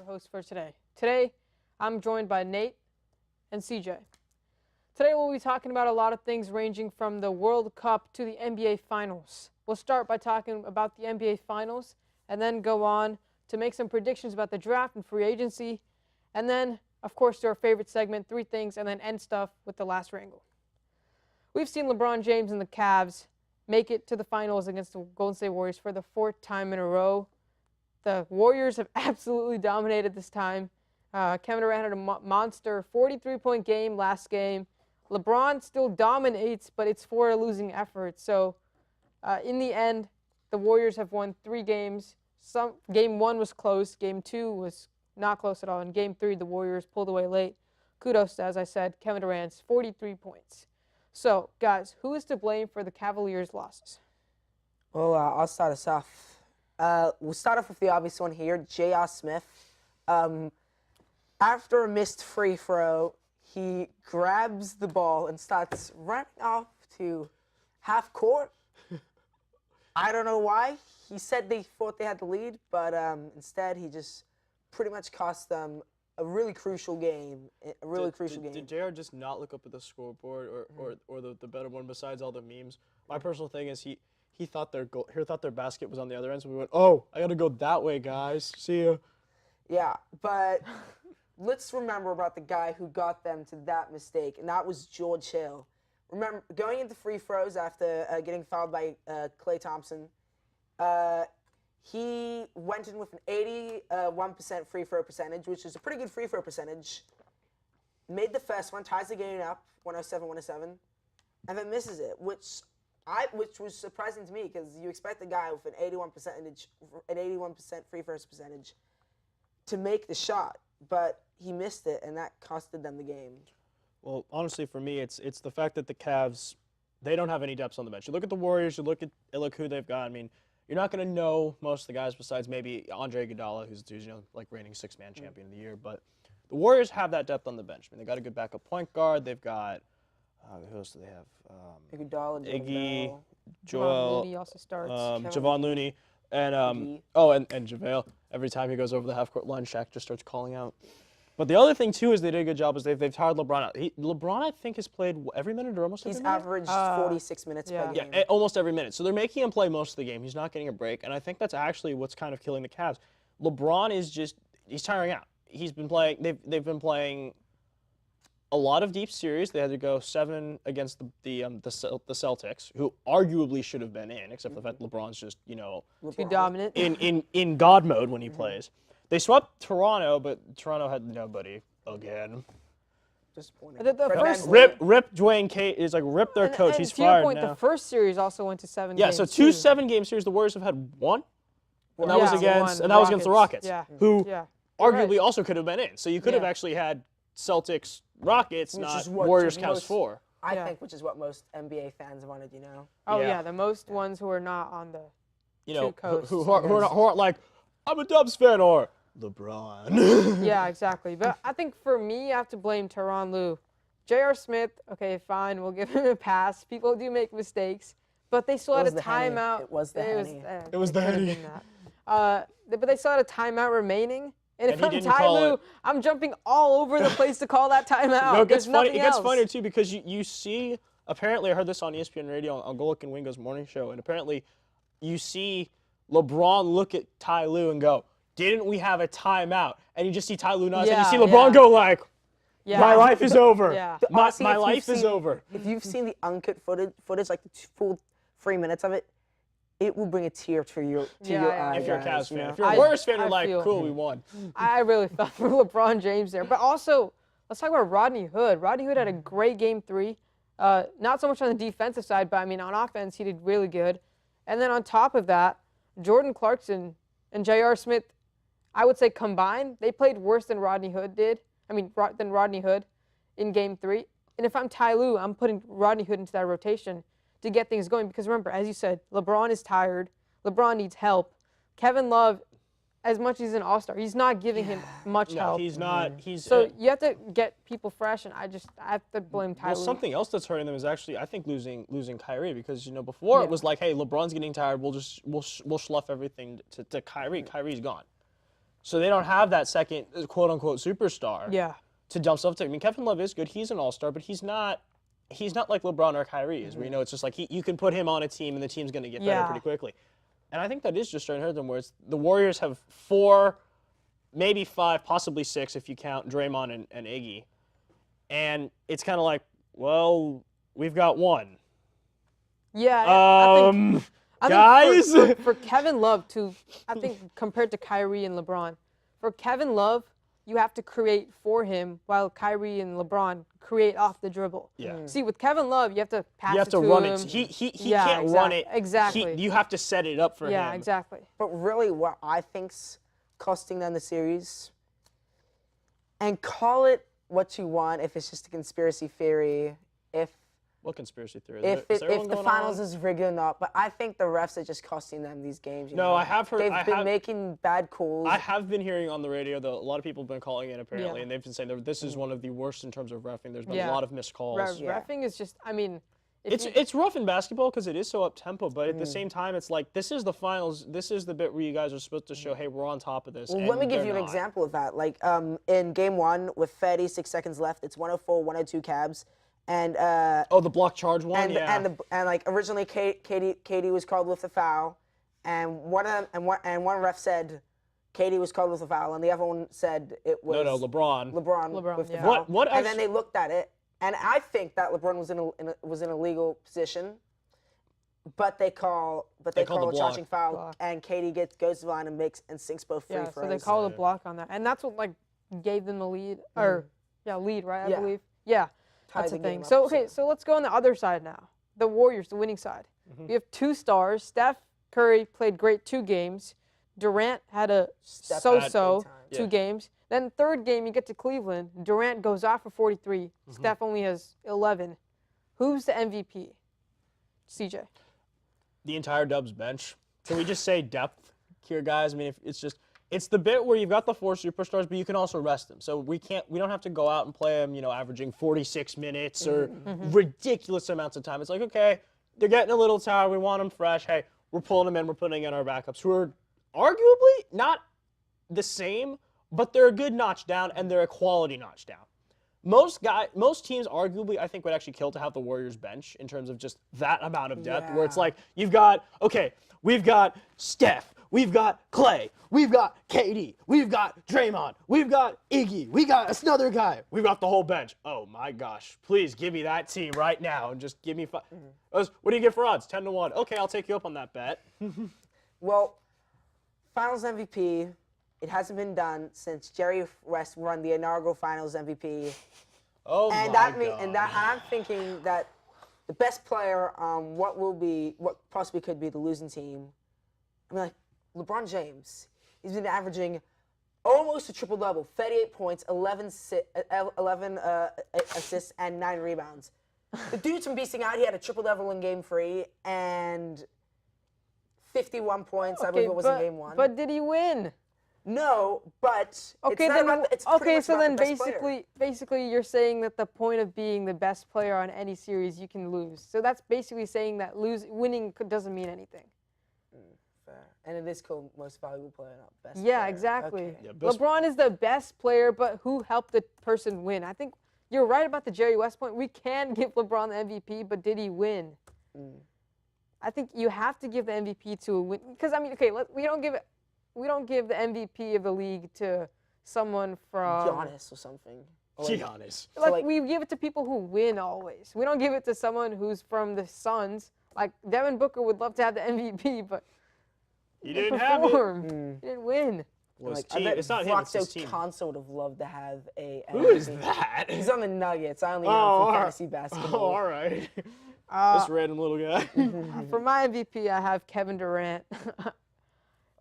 Host for today. Today, I'm joined by Nate and CJ. Today, we'll be talking about a lot of things ranging from the World Cup to the NBA Finals. We'll start by talking about the NBA Finals and then go on to make some predictions about the draft and free agency. And then, of course, to our favorite segment, 3 things, and then end stuff with the last wrangle. We've seen LeBron James and the Cavs make it to the finals against the Golden State Warriors for the 4th time in a row. The Warriors have absolutely dominated this time. Kevin Durant had a monster 43-point game last game. LeBron still dominates, but it's for a losing effort. So in the end, the Warriors have won 3 games. Game 1 was close. Game 2 was not close at all. In Game 3, the Warriors pulled away late. Kudos to, as I said, Kevin Durant's 43 points. So, guys, who is to blame for the Cavaliers' losses? Well, I'll start us off. We'll start off with the obvious one here, J.R. Smith. After a missed free throw, he grabs the ball and starts running off to half court. I don't know why. He said they thought they had the lead, but instead he just pretty much cost them a really crucial game. Did JR just not look up at the scoreboard or the better one besides all the memes? My personal thing is he thought their basket was on the other end, so we went, oh, I got to go that way, guys. See ya. Yeah, but let's remember about the guy who got them to that mistake, and that was George Hill. Remember, going into free throws after getting fouled by Klay Thompson, he went in with an 81% free throw percentage, which is a pretty good free throw percentage. Made the first one, ties the game up, 107-107, and then misses it, which was surprising to me because you expect a guy with an 81% free throw percentage to make the shot, but he missed it, and that costed them the game. Well, honestly, for me, it's the fact that the Cavs, they don't have any depth on the bench. You look at the Warriors, you look who they've got. I mean, you're not going to know most of the guys besides maybe Andre Iguodala, who's like reigning 6-man champion of the year. But the Warriors have that depth on the bench. I mean, they got a good backup point guard. They've got who else do they have? Iguodala, Joel, Looney also starts. Javon Looney, and and JaVale. Every time he goes over the half-court line, Shaq just starts calling out. But the other thing too is they did a good job is they've tired LeBron out. LeBron, I think, has played every minute or almost every minute. He's averaged 46 minutes per game. Yeah, almost every minute. So they're making him play most of the game. He's not getting a break, and I think that's actually what's kind of killing the Cavs. LeBron is he's tiring out. He's been playing. They've been playing a lot of deep series. They had to go 7 against the Celtics, who arguably should have been in, except for the fact that LeBron's just too dominant in God mode when he plays. They swept Toronto, but Toronto had nobody again. Disappointing. Rip Dwayne Cade is like rip their coach. And he's to your fired point, now. the first series also went to 7 games. Yeah, so 2 7-game series. The Warriors have had 1, and that was against the Rockets, who arguably also could have been in. So you could have actually had Celtics Rockets, not Warriors Cavs 4. I think, which is what most NBA fans wanted, Oh yeah, the most ones who are not on the two coasts. Who aren't like, I'm a Dubs fan or LeBron. Yeah, exactly. But I think for me, I have to blame Tyronn Lue. J.R. Smith, okay, fine, we'll give him a pass. People do make mistakes, but they still had a timeout. It was the Henny. It was the Henny. But they still had a timeout remaining. And if I'm Ty Lue, I'm jumping all over the place to call that timeout. No, it gets funny. It gets funnier too because you see. Apparently, I heard this on ESPN Radio on Golick and Wingo's morning show, and apparently, you see LeBron look at Ty Lue and go, "Didn't we have a timeout?" And you just see Ty Lue nod, and you see LeBron go like, "My life is over. My life is over." If you've seen the uncut footage, like the full 3 minutes of it, it will bring a tear to your eye. If you're a Cavs fan. If you're a Warriors fan, you're like, cool, we won. I really felt for LeBron James there. But also, let's talk about Rodney Hood. Rodney Hood had a great Game 3. Not so much on the defensive side, but, I mean, on offense, he did really good. And then on top of that, Jordan Clarkson and J.R. Smith, I would say combined, they played worse than Rodney Hood did. Than Rodney Hood in Game 3. And if I'm Ty Lue, I'm putting Rodney Hood into that rotation to get things going. Because remember, as you said, LeBron is tired. LeBron needs help. Kevin Love, as much as he's an all-star, he's not giving him much No, help. he's not. He's So you have to get people fresh, and I have to blame Ty well, Lue. something else that's hurting them is actually, I think, losing Kyrie, because before it was like, hey, LeBron's getting tired, we'll slough everything to Kyrie. Kyrie's gone, so they don't have that second quote unquote superstar. Yeah. To dump stuff to. I mean, Kevin Love is good. He's an all-star, but he's not like LeBron or Kyrie is. Where it's just like you can put him on a team and the team's going to get better pretty quickly. And I think that is just starting to hurt them. Where the Warriors have 4, maybe 5, possibly 6 if you count Draymond and Iggy, and it's kind of like, well, we've got 1. Yeah. I think guys, for Kevin Love I think compared to Kyrie and LeBron, for Kevin Love, you have to create for him, while Kyrie and LeBron create off the dribble. Yeah. See, with Kevin Love, you have to pass you have it to to run him. it. He can't run it. Exactly. You have to set it up for him. Yeah, exactly. But really, what I think's costing them the series, and call it what you want, if it's just a conspiracy theory, What conspiracy theory? if Is there one the going finals on? is rigged or not, but I think the refs are just costing them these games. No, I have heard. They've been making bad calls. I have been hearing on the radio, though, a lot of people have been calling in apparently, Yeah. and they've been saying that this is one of the worst in terms of reffing. There's been Yeah. a lot of missed calls. Reffing is just, I mean, It's rough in basketball because it is so up tempo, but at the same time, it's like this is the finals. This is the bit where you guys are supposed to show, hey, we're on top of this. Well, and let me give they're you an not. example of that. Like in game 1 with 36 seconds left, it's 104-102 Cavs, and Oh, the block charge one, and like originally Katie was called with the foul, and one ref said Katie was called with a foul, and the other one said it was no, LeBron. LeBron with the yeah. foul. What and then actually- they looked at it, and I think that LeBron was in a legal position, but they call called a the block. charging foul, Block. and Katie goes to the line and sinks both free yeah, throws. so they called a block on that. And that's what, like, gave them the lead. Or, lead, right, I Yeah. believe? Yeah, Tied that's the the thing. game up, So, okay, so let's go on the other side now. The Warriors, the winning side. We have 2 stars. Steph Curry played great 2 games. Durant had a Steph so-so had 2 Yeah. games. Then third game, you get to Cleveland. Durant goes off for 43. Steph only has 11. Who's the MVP? CJ. The entire Dubs bench. Can we just say depth here, guys? I mean, it's the bit where you've got the 4 superstars, but you can also rest them. So we don't have to go out and play them, averaging 46 minutes or ridiculous amounts of time. It's like, okay, they're getting a little tired. We want them fresh. Hey, we're pulling them in. We're putting in our backups who are arguably not the same, but they're a good notch down and they're a quality notch down. Most teams arguably I think would actually kill to have the Warriors bench in terms of just that amount of depth where it's Yeah. like we've got Steph, we've got Clay, we've got KD, we've got Draymond, we've got Iggy, we got another guy, we've got the whole bench. Oh my gosh, please give me that team right now and just give me What do you get for odds? 10-1. Okay, I'll take you up on that bet. Well, Finals MVP, it hasn't been done since Jerry West won the inaugural Finals MVP. Oh And my that mean, God. and that I'm thinking that the best player on what possibly could be the losing team. I mean, like LeBron James. He's been averaging almost a triple double, 38 points, 11 assists, and 9 rebounds. The dude's been beasting out. He had a triple double in Game 3 and 51 points. I believe it was in Game 1. But did he win? No, but Okay, it's not then about it's pretty much so about then the best player. basically you're saying that the point of being the best player on any series you can lose. So that's basically saying that winning doesn't mean anything. Fair. And it is called most valuable player, not best Yeah, player. exactly. Okay. Yeah, best- LeBron is the best player, but who helped the person win? I think you're right about the Jerry West point. We can give LeBron the MVP, but did he win? I think you have to give the MVP to a win because I mean, okay, we don't give the MVP of the league to someone from Giannis or something. Or Be honest. like we give it to people who win always. We don't give it to someone who's from the Suns. Like Devin Booker would love to have the MVP, but He he didn't have it. performed. He didn't win. Well, his Like, I team, bet it's not him, it's his Vlaxo team. Console would have loved to have a Who is MVP. that? He's on the Nuggets. I only know Oh, him all from right. fantasy basketball. Oh, all right. Uh, This random little guy. For my MVP, I have Kevin Durant.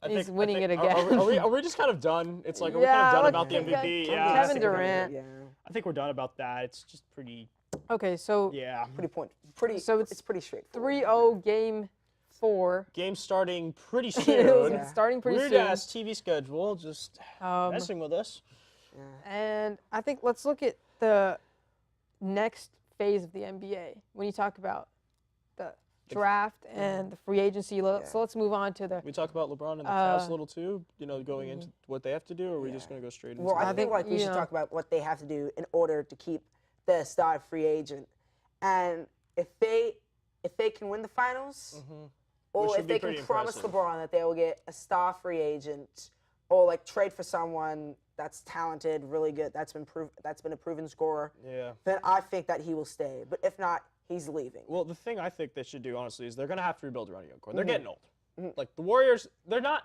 He's winning it again. Are we just kind of done? It's like, are we Yeah, kind of done like, about the yeah, MVP? Kevin Yeah. Kevin I think we're- Durant. Yeah. I think we're done about that. It's just pretty, Okay, so yeah. So So it's pretty straightforward. 3-0 game 4. Games starting pretty It's soon. Yeah. starting pretty Weird soon. ass TV schedule, just messing with us. And I think let's look at the next phase of the NBA when you talk about the draft and the free agency. So let's move on to the. We talk about LeBron and the Cavs a little too. You know, going into what they have to do, or are we just gonna go straight into? Well, I that? think like we should know. talk about what they have to do in order to keep the star free agent, and if they can win the finals, Which or would if be they can pretty promise impressive. LeBron that they will get a star free agent, or like trade for someone that's talented, really good, that's been a proven scorer, Yeah. then I think that he will stay. But if not, he's leaving. Well, the thing I think they should do, honestly, is they're gonna have to rebuild around a young core. They're Mm-hmm. getting old. Like the Warriors, they're not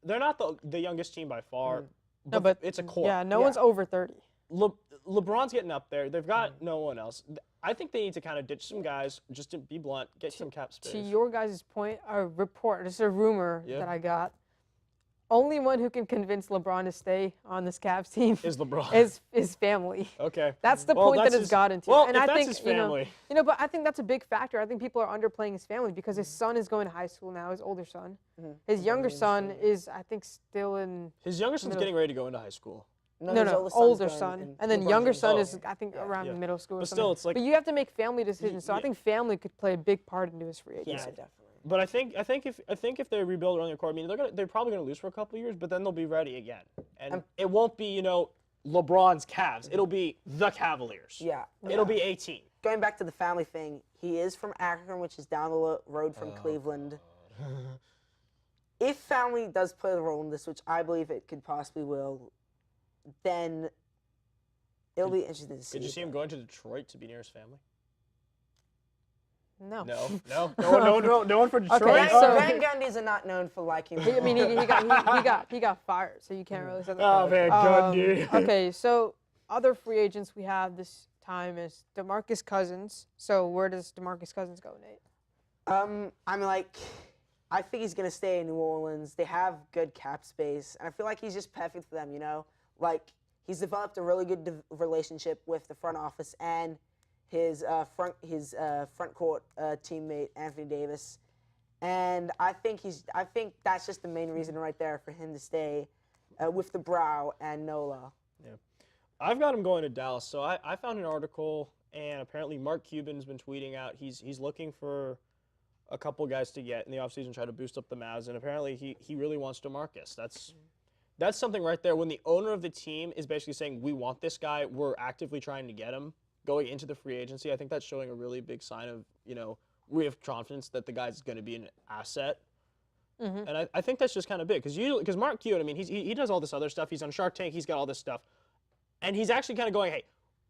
the youngest team by far. No, but it's a core. Yeah, no one's over 30. LeBron's getting up there. They've got no one else. I think they need to kind of ditch some guys, just to be blunt, get some cap space. To your guys' point, a report, just a rumor Yeah. that I got. Only one who can convince LeBron to stay on this Cavs team Is LeBron. is his family. Okay. That's the Well, point that's that it's his- gotten to. well, and if I that's think his family. but I think that's a big factor. I think people are underplaying his family because his son is going to high school now, his older son. His younger son is, I think, still in His younger son's getting ready to go into high school. no, his older son's son. going And then LeBron's younger going son to- is, I think, around yeah. middle school or But something. still, it's like- But you have to make family decisions. So I yeah. think family could play a big part into his free Yeah, agency. definitely. But I think if they rebuild around their core, I mean, they're probably gonna lose for a couple of years, but then they'll be ready again, and it won't be LeBron's Cavs. It'll be the Cavaliers. Yeah. It'll be 18. Going back to the family thing, he is from Akron, which is down the road from Cleveland. If family does play the role in this, which I believe it could possibly will, then it'll be interesting to see. Did you see him going to Detroit to be near his family? No. No one for Detroit. Okay, Van, so- Van Gundy's are not known for liking. I mean, he got fired, so you can't really say that. Oh man, Gundy. Okay, so other free agents we have this time is DeMarcus Cousins. So where does DeMarcus Cousins go, Nate? I think he's gonna stay in New Orleans. They have good cap space, and I feel like he's just perfect for them. Like he's developed a really good relationship with the front office and his front court teammate Anthony Davis, and I think that's just the main reason right there for him to stay with the Brow and Nola. Yeah. I've got him going to Dallas. So I found an article, and apparently Mark Cuban's been tweeting out he's looking for a couple guys to get in the offseason, try to boost up the Mavs, and apparently he really wants DeMarcus. That's something right there. When the owner of the team is basically saying, we want this guy, we're actively trying to get him, going into the free agency, I think that's showing a really big sign of, we have confidence that the guy's going to be an asset. And I think that's just kind of big. Because Mark Cuban, I mean, he does all this other stuff. He's on Shark Tank. He's got all this stuff. And he's actually kind of going, hey,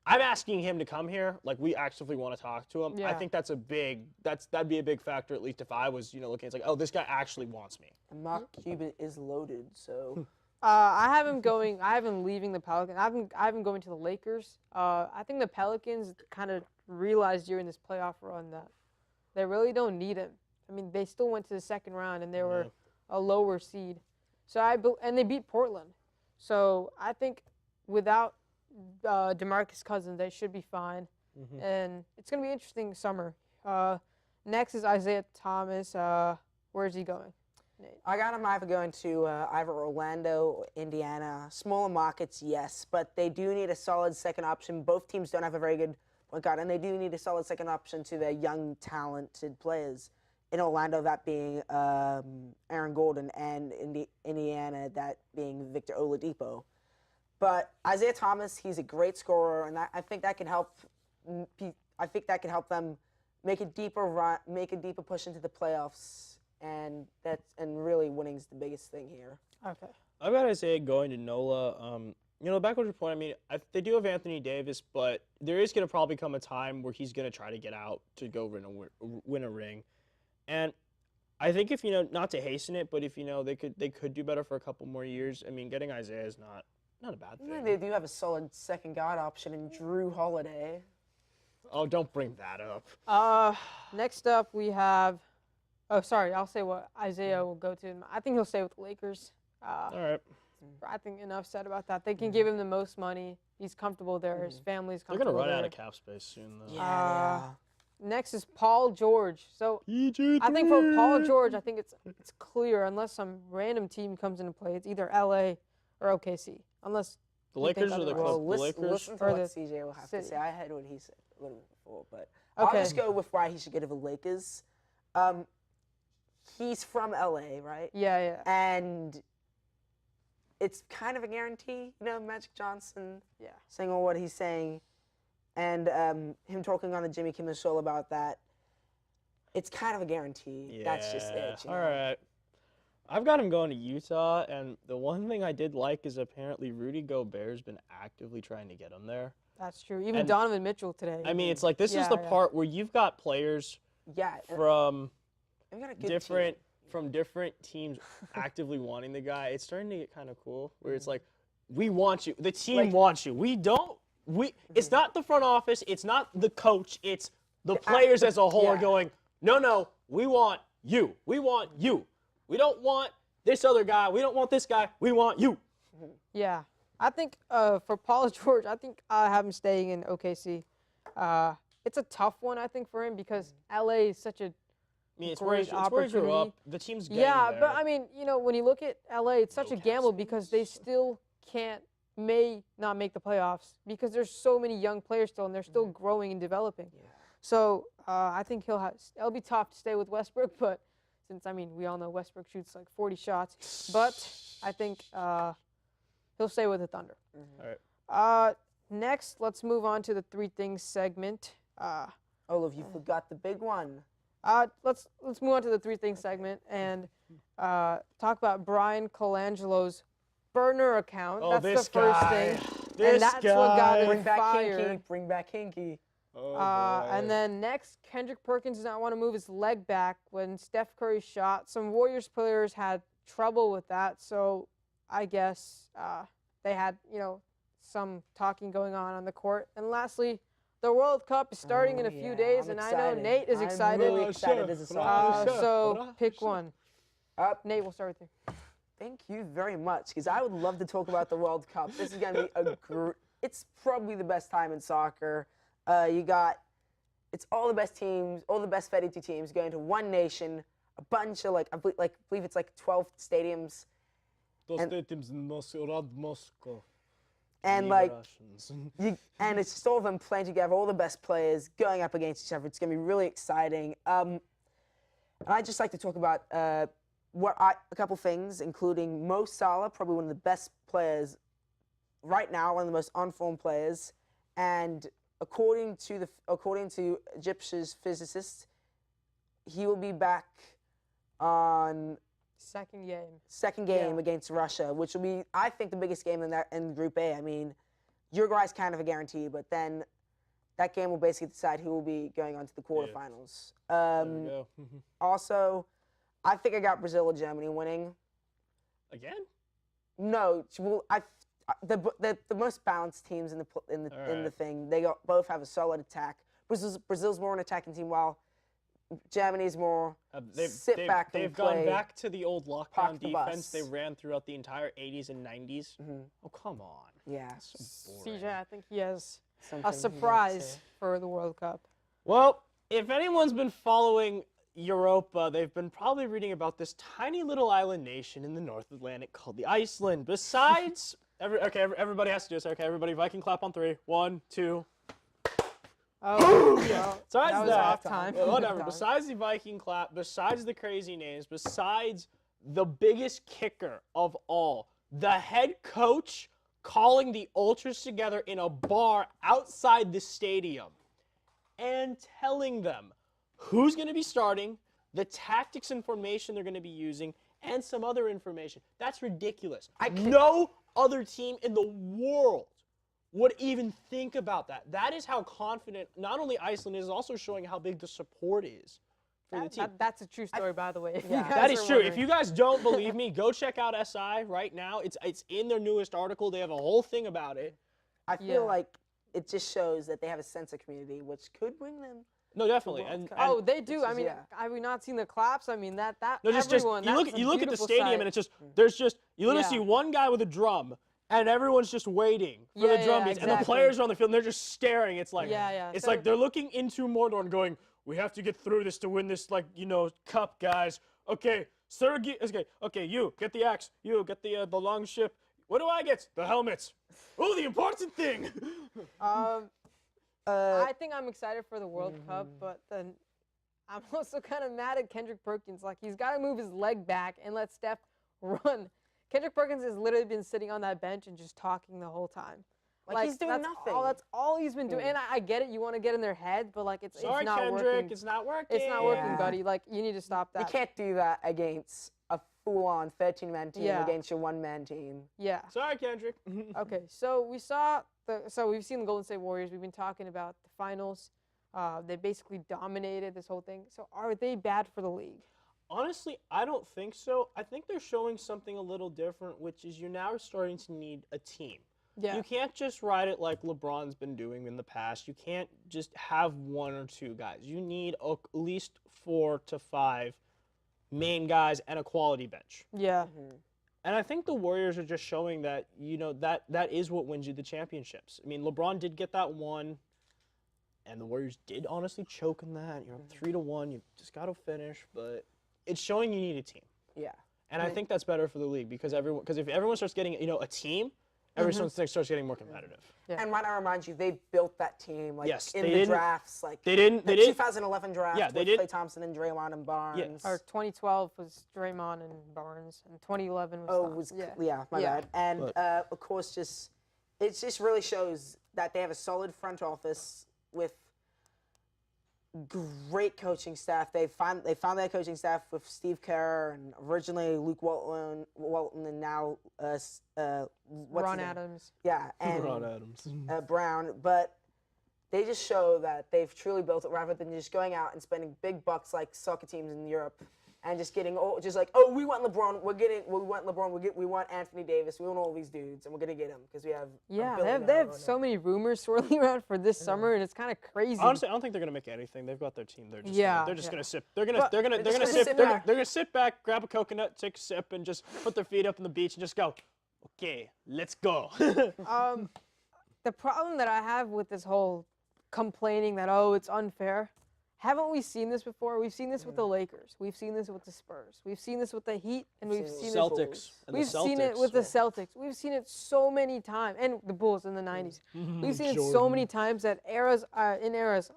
I'm asking him to come here. Like, we actively want to talk to him. Yeah. I think that'd be a big factor, at least if I was, looking. It's like, oh, this guy actually wants me. And Mark Cuban is loaded, so I have him leaving the Pelicans. I have him going to the Lakers. I think the Pelicans kind of realized during this playoff run that they really don't need him. I mean, they still went to the second round and they were a lower seed. And they beat Portland. So I think without DeMarcus Cousins, they should be fine. And it's going to be an interesting summer. Next is Isaiah Thomas. Where is he going? Nate? I got him either going to either Orlando or Indiana. Smaller markets, yes, but they do need a solid second option. Both teams don't have a very good point guard, and they do need a solid second option to their young, talented players. In Orlando, that being Aaron Gordon, and in Indiana, that being Victor Oladipo. But Isaiah Thomas, he's a great scorer, and I think that can help. I think that can help them make a deeper push into the playoffs, and really winning's the biggest thing here. Okay. I've got Isaiah going to NOLA. Back on your point, I mean, they do have Anthony Davis, but there is going to probably come a time where he's going to try to get out to go win a ring. And I think if, not to hasten it, but if, they could do better for a couple more years. I mean, getting Isaiah is not a bad thing. They do have a solid second guard option in Drew Holiday. Oh, don't bring that up. Next up we have. Oh, sorry. I'll say what Isaiah will go to. I think he'll stay with the Lakers. All right. I think enough said about that. They can give him the most money. He's comfortable there. His family's They're comfortable going to run there. out of cap space soon, though. Yeah. next is Paul George. So PG3. I think for Paul George, I think it's clear unless some random team comes into play. It's either LA or OKC. Unless The you think Lakers or the otherwise. Clippers? The Lakers. Listen to Or what the CJ will have city. to say. I heard what he said a little bit before, but Okay. I'll just go with why he should get to the Lakers. He's from LA, right? Yeah. And it's kind of a guarantee, Magic Johnson Yeah. saying all what he's saying, and him talking on the Jimmy Kimmel Show about that. It's kind of a guarantee. That's just it. All right. I've got him going to Utah, and the one thing I did like is apparently Rudy Gobert's been actively trying to get him there. That's true. Even And- Donovan Mitchell today. I mean, it's like this is Yeah, the yeah. part where you've got players Yeah. from They've got a good different team. teams actively wanting the guy. It's starting to get kind of cool where it's like, we want you. The team Like- wants you. We don't. It's not the front office. It's not the coach. It's the players as a whole are yeah. going, no, we want you. We want you. We don't want this other guy. We don't want this guy. We want you. Yeah. I think for Paul George, I think I have him staying in OKC. It's a tough one, I think, for him because LA is such a I mean, it's great where he grew up. opportunity. The team's getting yeah, there. but I mean, when you look at LA, it's such No a cap gamble space. because they still may not make the playoffs because there's so many young players still and they're still growing and developing. Yeah. So I think it'll be tough to stay with Westbrook, but since we all know Westbrook shoots like 40 shots, but I think he'll stay with the Thunder. All right. Next, let's move on to the three things segment. Olaf, you forgot the big one. Let's move on to the three things segment and talk about Brian Colangelo's burner account. Oh, That's this the first guy. thing. This and that's what got guy. him Bring back fired. Hinkie. Bring back Hinkie. Oh, And boy. then next, Kendrick Perkins does not want to move his leg back when Steph Curry shot. Some Warriors players had trouble with that, so I guess they had, some talking going on the court. And lastly, the World Cup is starting in a few days, I'm and I excited. know Nate is I'm excited. really excited as a soccer fan. So pick one. Nate, Nate, we'll start with you. Thank you very much, because I would love to talk about the World Cup. This is going to be it's probably the best time in soccer. It's all the best teams, all the best fed into teams going to one nation, a bunch of I believe it's 12 stadiums, Those and- stadiums in Moscow. and Russians. and it's just all of them playing together, all the best players going up against each other. It's going to be really exciting. And I'd just like to talk about a couple things, including Mo Salah, probably one of the best players right now, one of the most on-form players. And according to Egyptian's physicist, he will be back on Second game. second game Yeah. against Russia, which will be, I think, the biggest game in Group A. I mean, Uruguay's kind of a guarantee, but then that game will basically decide who will be going on to the quarterfinals. There we go. Also, I think I got Brazil or Germany winning. Again? No, well, the most balanced teams in the Alright. thing. They both have a solid attack. Brazil's more an attacking team, while Germany's more sit back and They've play. gone back to the old lockdown Park the defense bus. they ran throughout the entire 80s and 90s. Mhm. Oh, come on. Yeah. So boring. CJ, I think he has Something a he'd like to surprise say. for the World Cup. Well, if anyone's been following Europa, they've been probably reading about this tiny little island nation in the North Atlantic called the Iceland. Besides, everybody has to do this. Okay, everybody, Viking clap on 3. 1, 2. Oh, well, Besides that was off time. well, whatever. Time. Besides the Viking clap, besides the crazy names, besides the biggest kicker of all, the head coach calling the ultras together in a bar outside the stadium and telling them who's going to be starting, the tactics and formation they're going to be using, and some other information. That's ridiculous. No other team in the world would even think about that. That is how confident not only Iceland is, also showing how big the support is for the team. That's a true story, by the way. if you Yeah. guys That is are true. If wondering. you guys don't believe me, go check out SI right now. It's in their newest article. They have a whole thing about it. I feel Yeah. like it just shows that they have a sense of community, which could bring them. No, definitely. World And, Cup. Oh, they do. This I is- mean, yeah. have we not seen the claps? I mean, that no, just everyone. you look that's a at the beautiful stadium sight. and it's just there's just you literally Yeah. see one guy with a drum and everyone's just waiting for Yeah, the drum yeah, beats, and the exactly. players are on the field, and they're just staring. It's like, Yeah. it's So- like they're looking into Mordor and going, "We have to get through this to win this, like, cup, guys. Okay, Sergey. Okay, you get the axe. You get the long ship. What do I get? The helmets. Oh, the important thing." I think I'm excited for the World Cup, but then I'm also kind of mad at Kendrick Perkins. Like, he's got to move his leg back and let Steph run. Kendrick Perkins has literally been sitting on that bench and just talking the whole time. Like, he's doing that's nothing. That's all he's been doing. And I get it. You want to get in their head, but, like, it's Sorry, not Kendrick, working. it's not working. It's not working, Yeah. buddy. Like, you need to stop that. You can't do that against a full-on 13-man team Yeah. against your one-man team. Yeah. Sorry, Kendrick. Okay, so we've seen the Golden State Warriors. We've been talking about the finals. They basically dominated this whole thing. So are they bad for the league? Honestly, I don't think so. I think they're showing something a little different, which is you're now starting to need a team. Yeah. You can't just ride it like LeBron's been doing in the past. You can't just have one or two guys. You need at least 4 to 5 main guys and a quality bench. Yeah. And I think the Warriors are just showing that, that is what wins you the championships. I mean, LeBron did get that one, and the Warriors did honestly choke in that. You're up 3-1. You just got to finish, but it's showing you need a team. Yeah. And I think that's better for the league because if everyone starts getting, a team, everyone starts getting more competitive. Yeah. And might I remind you, they built that team like Yes, in they the didn't- drafts, like They didn't. the 2011 draft Yeah, they with did- Klay Thompson and Draymond and Barnes. Yes. Or 2012 was Draymond and Barnes, and 2011 was. Oh, Thompson. was yeah. my Yeah. bad. And But- of course, it just really shows that they have a solid front office with great coaching staff. They found their coaching staff with Steve Kerr and originally Luke Walton and now what's Ron his name? Adams. Yeah, and Ron Adams. Brown, but they just show that they've truly built it rather than just going out and spending big bucks like soccer teams in Europe and just getting we want LeBron, we want Anthony Davis, we want all these dudes, and we're gonna get him because we have Yeah, $1 they billion have dollars so many rumors swirling around for this summer, and it's kind of crazy. Honestly, I don't think they're gonna make anything. They've got their team. They're just Yeah. they're just Yeah. gonna sit. They're gonna But- they're gonna They're just sit. gonna sit They're gonna sit back, grab a coconut, take a sip, and just put their feet up on the beach and just go. Okay, let's go. The problem that I have with this whole complaining that it's unfair, haven't we seen this before? We've seen this with the Lakers. We've seen this with the Spurs. We've seen this with the Heat, and we've seen it. Celtics. And the We've seen it with Celtics. the Celtics. We've seen it so many times, and the Bulls in the '90s. We've seen it so Jordan. many times that eras,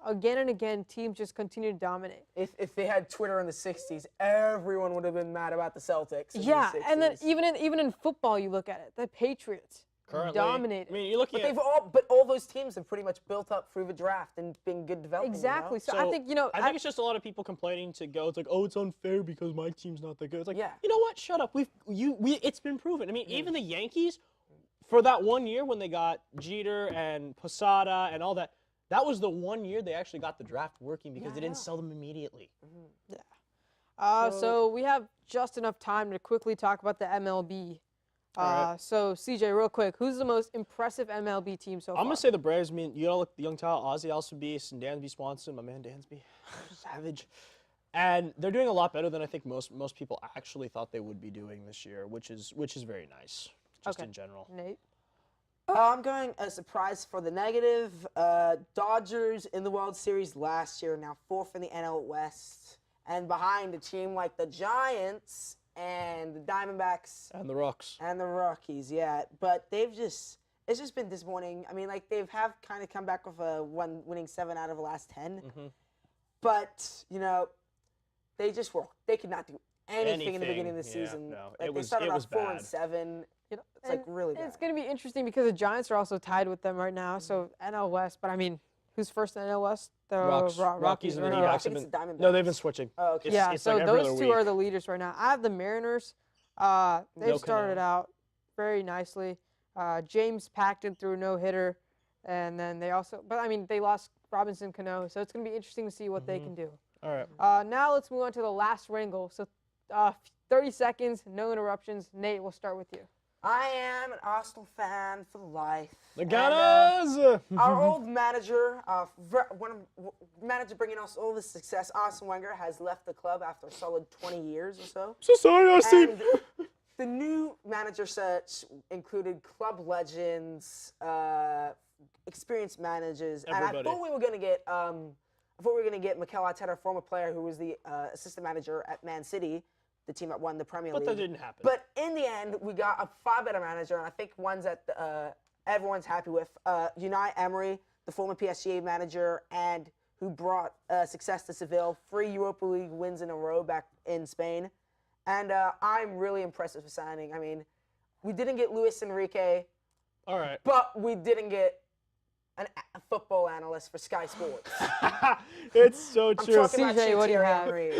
again and again, teams just continue to dominate. If they had Twitter in the '60s, everyone would have been mad about the Celtics. in the Yeah, and then 60s. even in football, you look at it. The Patriots Currently, dominated. I mean, you're looking But at. all those teams have pretty much built up through the draft and been good development. Exactly. You know? So I think I think it's just a lot of people complaining to go. It's like, oh, it's unfair because my team's not that good. It's like, Yeah. you know what? Shut up. It's been proven. I mean, even the Yankees, for that one year when they got Jeter and Posada and all that, that was the one year they actually got the draft working because they didn't sell them immediately. So we have just enough time to quickly talk about the MLB. Alright. So CJ, real quick, who's the most impressive MLB team so far? I'm gonna say the Braves. I mean, look, the young talent, Ozzy Albies and Dansby Swanson, my man Dansby, savage, and they're doing a lot better than I think most people actually thought they would be doing this year, which is very nice, just Okay. in general. Nate. I'm going a surprise for the negative. Dodgers in the World Series last year, now 4th in the NL West, and behind a team like the Giants and the Diamondbacks And the Rocks. and the Rockies. Yeah, but it's just been disappointing. I mean, like they've kind of come back with winning 7 out of the last 10, but they could not do anything in the beginning of the yeah, season. no, Like, it was- they started it was off 4 bad. and 7. You know, It's, like, and really It's bad. going to be interesting because the Giants are also tied with them right now. So NL West, but I mean, who's first in NL West? The Rocks. Rockies Rockies and the right? No, I D-backs think have it's the been. Diamondbacks. No, they've been switching. Oh, okay. Yeah, it's so like every those other two week. are the leaders right now. I have the Mariners. They've No started Cano. out very nicely. James Paxton threw a no-hitter, and then they lost Robinson Cano, so it's going to be interesting to see what they can do. All right. Now let's move on to the last wrangle. So 30 seconds, no interruptions. Nate, we'll start with you. I am an Arsenal fan for life. The And, Gunners. our old manager, manager bringing us all this success, Arsene Wenger, has left the club after a solid 20 years or so. So sorry, Austin. And the new manager search included club legends, experienced managers, and I Everybody. thought we were going to get. I thought we were going to get Mikel Arteta, a former player who was the assistant manager at Man City, the team that won the Premier League. But that didn't happen. But in the end, we got a far better manager, and I think one's that everyone's happy with. Unai Emery, the former PSG manager, and who brought success to Seville, 3 Europa League wins in a row back in Spain. And I'm really impressed with the signing. I mean, we didn't get Luis Enrique, All right. but we didn't get a football analyst for Sky Sports. It's so I'm true. talking about CJ, what do you Thierry have? Henry.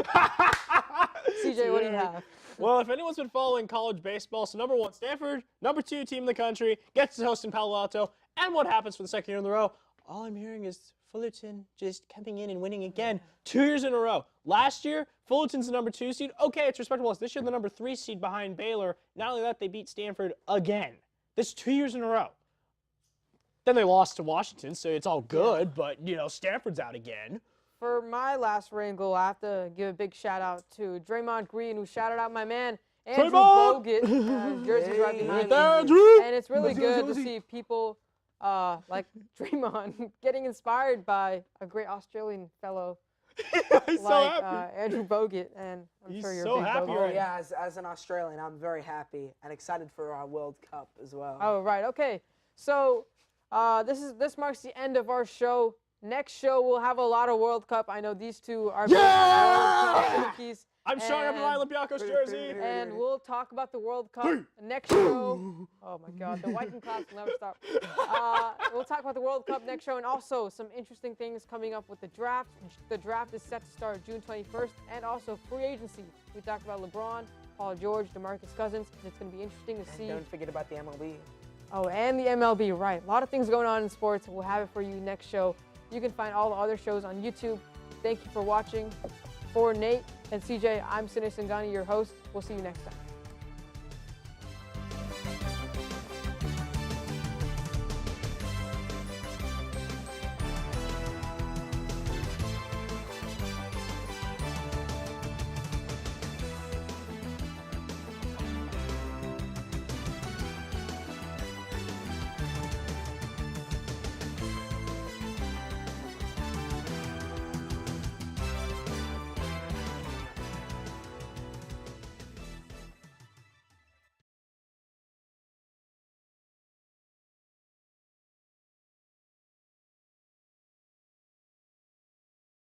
CJ, what do you have? Well, if anyone's been following college baseball, so number 1, Stanford, number 2 team in the country, gets to host in Palo Alto, and what happens for the second year in a row? All I'm hearing is Fullerton just coming in and winning again 2 years in a row. Last year, Fullerton's the number 2 seed. Okay, it's respectable. This year, the number 3 seed behind Baylor. Not only that, they beat Stanford again. This 2 years in a row. Then they lost to Washington, so it's all good, but, Stanford's out again. For my last wrangle, I have to give a big shout out to Draymond Green, who shouted out my man, Andrew Draymond! Bogut. His jersey's right behind me. Andrew! And it's really good to see people like Draymond getting inspired by a great Australian fellow He's so like happy. Andrew Bogut. And I'm He's sure you're so a big happy Bogut. right Oh, yeah, as an Australian, I'm very happy and excited for our World Cup as well. Oh, right. Okay. So this marks the end of our show. Next show, we'll have a lot of World Cup. I know these two are big World Cup junkies. I'm showing up in my Olympiacos jersey. And we'll talk about the World Cup next show. Oh my God, the Viking class will never stop. We'll talk about the World Cup next show, and also some interesting things coming up with the draft. The draft is set to start June 21st, and also free agency. We talked about LeBron, Paul George, DeMarcus Cousins, and it's going to be interesting to see. Don't forget about the MLB. Oh, and the MLB, right. A lot of things going on in sports. We'll have it for you next show. You can find all the other shows on YouTube. Thank you for watching. For Nate and CJ, I'm Sine Sangani, your host. We'll see you next time.